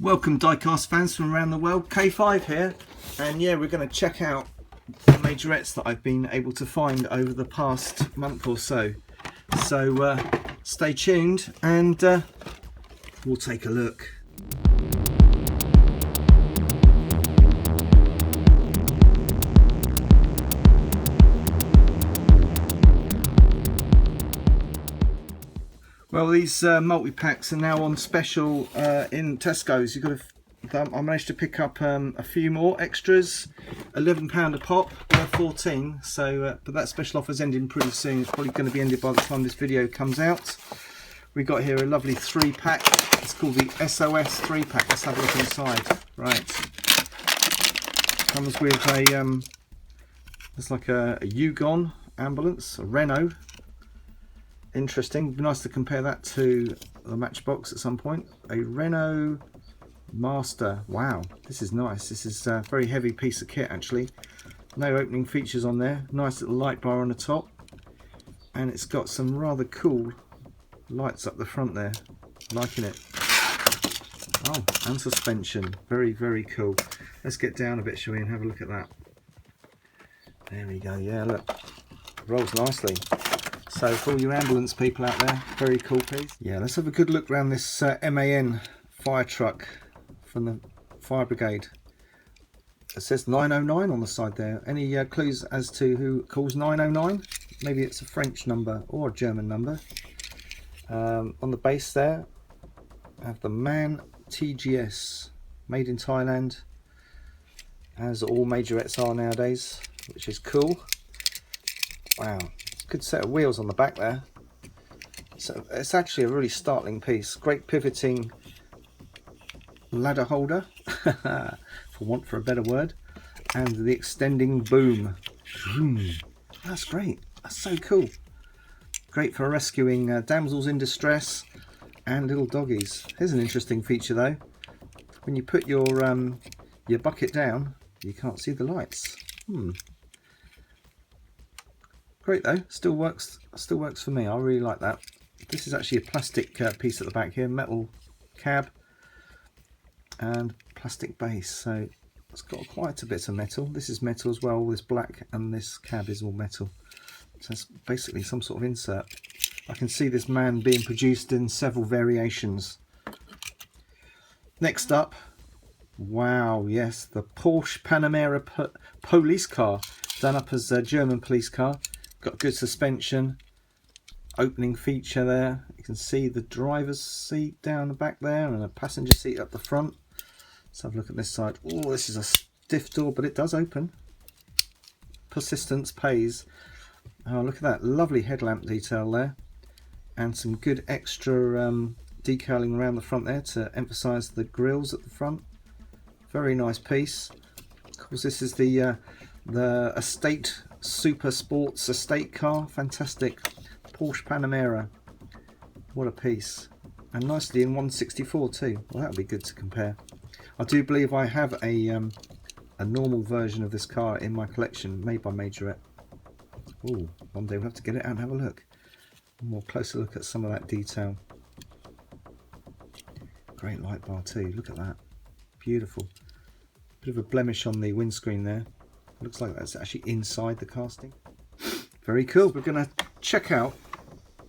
Welcome diecast fans from around the world, K5 here, and yeah, we're going to check out the majorettes that I've been able to find over the past month or so. So stay tuned and we'll take a look. Well, these multi-packs are now on special in Tesco's. You've got to, I managed to pick up a few more extras, £11 a pop, worth 14. So, but that special offer's ending pretty soon. It's probably going to be ended by the time this video comes out. We got here a lovely 3-pack. It's called the SOS 3-pack. Let's have a look inside. Right, comes with a it's like a Yugon ambulance, a Renault. Interesting. Be nice to compare that to the Matchbox at some point. A Renault Master. Wow, this is nice. This is a very heavy piece of kit actually. No opening features on there. Nice little light bar on the top, and it's got some rather cool lights up the front there. Liking it. Oh, and suspension. Very, very cool. Let's get down a bit, shall we, and have a look at that. There we go. Yeah, look, rolls nicely. So for all you ambulance people out there, very cool piece. Yeah, let's have a good look around this MAN fire truck from the fire brigade. It says 909 on the side there. Any clues as to who calls 909? Maybe it's a French number or a German number. On the base there, I have the MAN TGS, made in Thailand, as all majorettes are nowadays, which is cool. Wow. Good set of wheels on the back there. So it's actually a really startling piece. Great pivoting ladder holder, for want for a better word, and the extending boom. That's great. That's so cool. Great for rescuing damsels in distress and little doggies. Here's an interesting feature though. When you put your bucket down, you can't see the lights. Great though, still works for me. I really like that. This is actually a plastic piece at the back here, metal cab and plastic base, so it's got quite a bit of metal. This is metal as well, this black, and this cab is all metal. So it's basically some sort of insert. I can see this man being produced in several variations. Next up, wow, yes, the Porsche Panamera police car, done up as a German police car. Got good suspension, opening feature there. You can see the driver's seat down the back there and a passenger seat up the front. Let's have a look at this side. Oh, this is a stiff door, but it does open. Persistence pays. Oh, look at that lovely headlamp detail there, and some good extra decaling around the front there to emphasize the grills at the front. Very nice piece. Of course, this is the estate super sports estate car. Fantastic Porsche Panamera. What a piece, and nicely in 164 too. Well, that'll be good to compare. I do believe I have a normal version of this car in my collection, made by Majorette. Oh, one day we'll have to get it out and have a look. A more closer look at some of that detail. Great light bar too. Look at that. Beautiful. Bit of a blemish on the windscreen there. Looks like that's actually inside the casting. Very cool. We're going to check out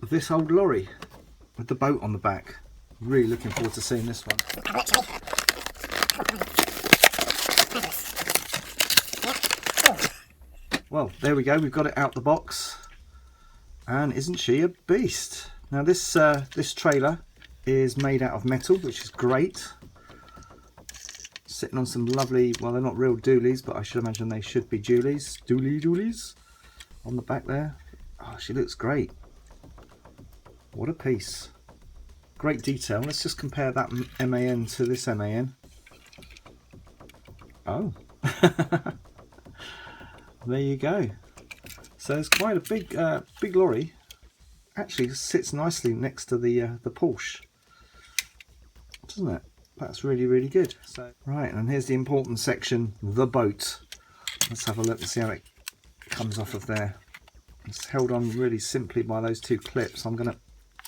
this old lorry with the boat on the back. Really looking forward to seeing this one. Well, there we go. We've got it out the box. And isn't she a beast? Now this trailer is made out of metal, which is great. Sitting on some lovely, well, they're not real dualies, but I should imagine they should be dualies. Dualies on the back there. Oh, she looks great. What a piece. Great detail. Let's just compare that MAN to this MAN. Oh. There you go. So it's quite a big lorry. Actually sits nicely next to the Porsche, doesn't it? That's really, really good. So, right, and here's the important section, the boat. Let's have a look and see how it comes off of there. It's held on really simply by those two clips. I'm going to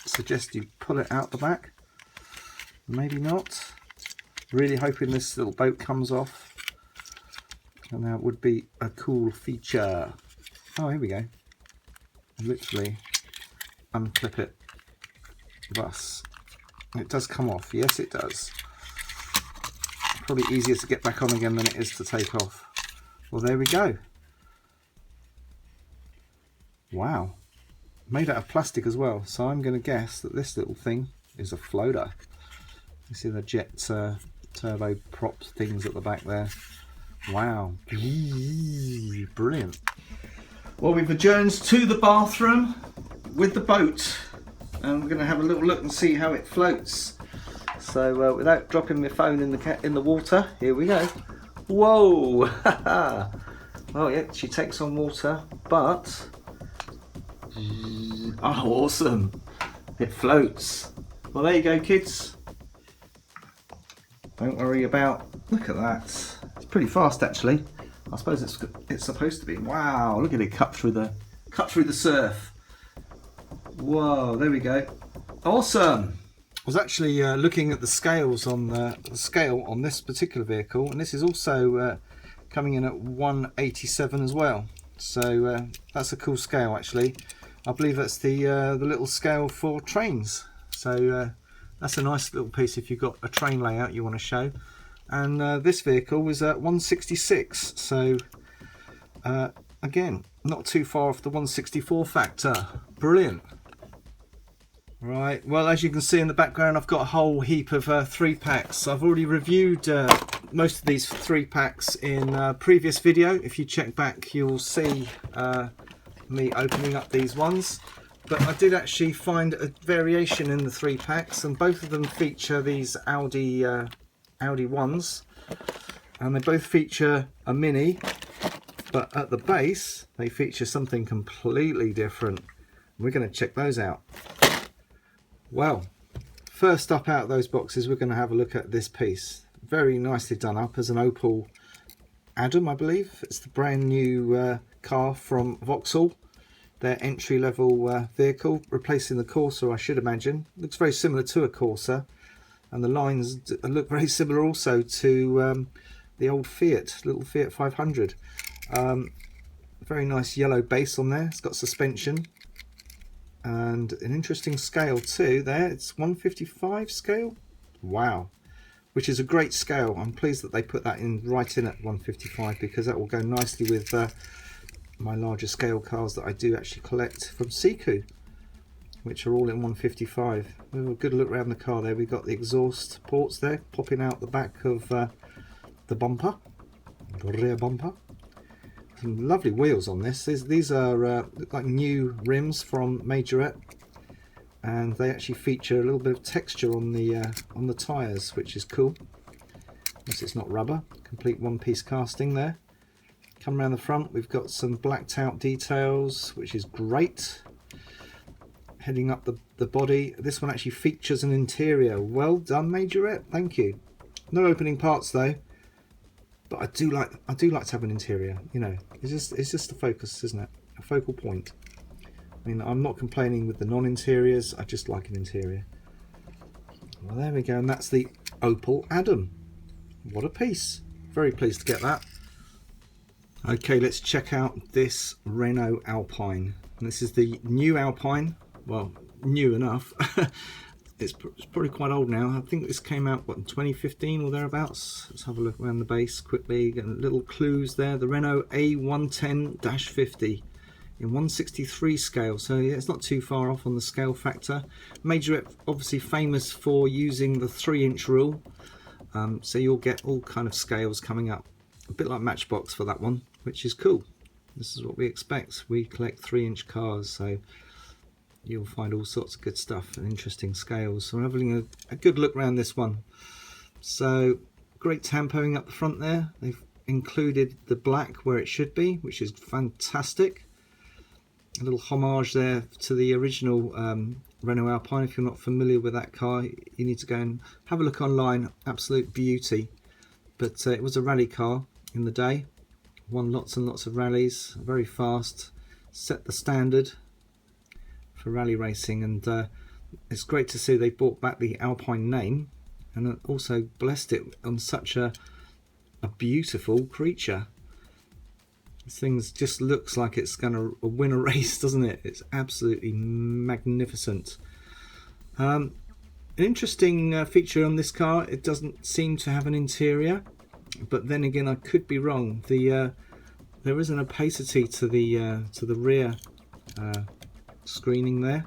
suggest you pull it out the back. Maybe not. Really hoping this little boat comes off, and that would be a cool feature. Oh, here we go. Literally unclip it. Thus, it does come off. Yes, it does. Probably easier to get back on again than it is to take off. Well, there we go. Wow. Made out of plastic as well, so I'm going to guess that this little thing is a floater. You see the jet turbo prop things at the back there. Wow. Brilliant. Well, we've adjourned to the bathroom with the boat, and we're going to have a little look and see how it floats. So without dropping my phone in the water, here we go. Whoa! Well, yeah, she takes on water, but oh, awesome! It floats. Well, there you go, kids. Don't worry about. Look at that. It's pretty fast, actually. I suppose it's supposed to be. Wow! Look at it cut through the surf. Whoa! There we go. Awesome. I was actually looking at the scales on the scale on this particular vehicle, and this is also coming in at 187 as well. So that's a cool scale, actually. I believe that's the little scale for trains. So that's a nice little piece if you've got a train layout you want to show. And this vehicle was at 166. So again, not too far off the 164 factor. Brilliant. Right, well, as you can see in the background, I've got a whole heap of 3 packs. I've already reviewed most of these 3 packs in a previous video. If you check back, you'll see me opening up these ones. But I did actually find a variation in the 3 packs, and both of them feature these Audi ones. And they both feature a Mini, but at the base, they feature something completely different. We're going to check those out. Well, first up out of those boxes, we're going to have a look at this piece. Very nicely done up as an Opel Adam, I believe. It's the brand new car from Vauxhall, their entry-level vehicle, replacing the Corsa, I should imagine. Looks very similar to a Corsa, and the lines look very similar also to the old Fiat, little Fiat 500. Very nice yellow base on there. It's got suspension. And an interesting scale too there. It's 155 scale. Wow, which is a great scale. I'm pleased that they put that in right in at 155, because that will go nicely with my larger scale cars that I do actually collect from Siku, which are all in 155. We have a good look around the car there. We've got the exhaust ports there popping out the back of the bumper, the rear bumper. Some lovely wheels on this. These are like new rims from Majorette, and they actually feature a little bit of texture on the tyres, which is cool. Unless it's not rubber. Complete one-piece casting there. Come around the front, we've got some blacked out details, which is great. Heading up the body, this one actually features an interior. Well done, Majorette. Thank you. No opening parts though. But I do like to have an interior, you know. It's just a focus, isn't it? A focal point. I mean, I'm not complaining with the non-interiors. I just like an interior. Well, there we go, and that's the Opel Adam. What a piece! Very pleased to get that. Okay, let's check out this Renault Alpine. And this is the new Alpine. Well, new enough. It's probably quite old now. I think this came out, what, in 2015 or thereabouts. Let's have a look around the base quickly. Getting little clues there. The Renault A110-50 in 163 scale. So yeah, it's not too far off on the scale factor. Majorette obviously famous for using the 3-inch rule. So you'll get all kind of scales coming up. A bit like Matchbox for that one, which is cool. This is what we expect. We collect 3-inch cars, so you'll find all sorts of good stuff and interesting scales. So I'm having a good look around this one. So great tampoing up the front there. They've included the black where it should be, which is fantastic. A little homage there to the original Renault Alpine. If you're not familiar with that car, you need to go and have a look online. Absolute beauty. But it was a rally car in the day. Won lots and lots of rallies. Very fast. Set the standard for rally racing, and it's great to see they brought back the Alpine name and also blessed it on such a beautiful creature. This thing just looks like it's going to win a race, doesn't it? It's absolutely magnificent. An interesting feature on this car, it doesn't seem to have an interior, but then again I could be wrong. There is an opacity to the rear screening there,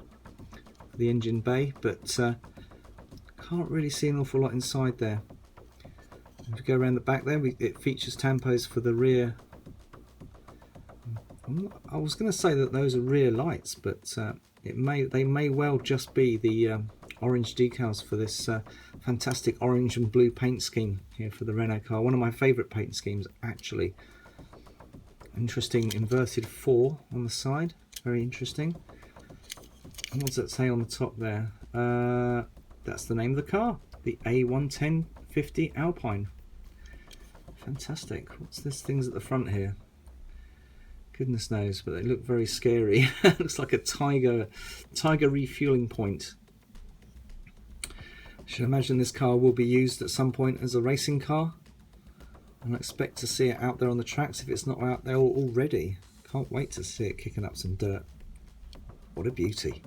the engine bay, but can't really see an awful lot inside there. If we go around the back there, it features tampos for the rear. I was going to say that those are rear lights, but they may well just be the orange decals for this fantastic orange and blue paint scheme here for the Renault car. One of my favourite paint schemes, actually. Interesting inverted 4 on the side, very interesting. And what does that say on the top there? That's the name of the car, the A11050 Alpine. Fantastic. What's this things at the front here? Goodness knows, but they look very scary. Looks like a tiger refueling point. I should imagine this car will be used at some point as a racing car, and I expect to see it out there on the tracks if it's not out there already. Can't wait to see it kicking up some dirt. What a beauty.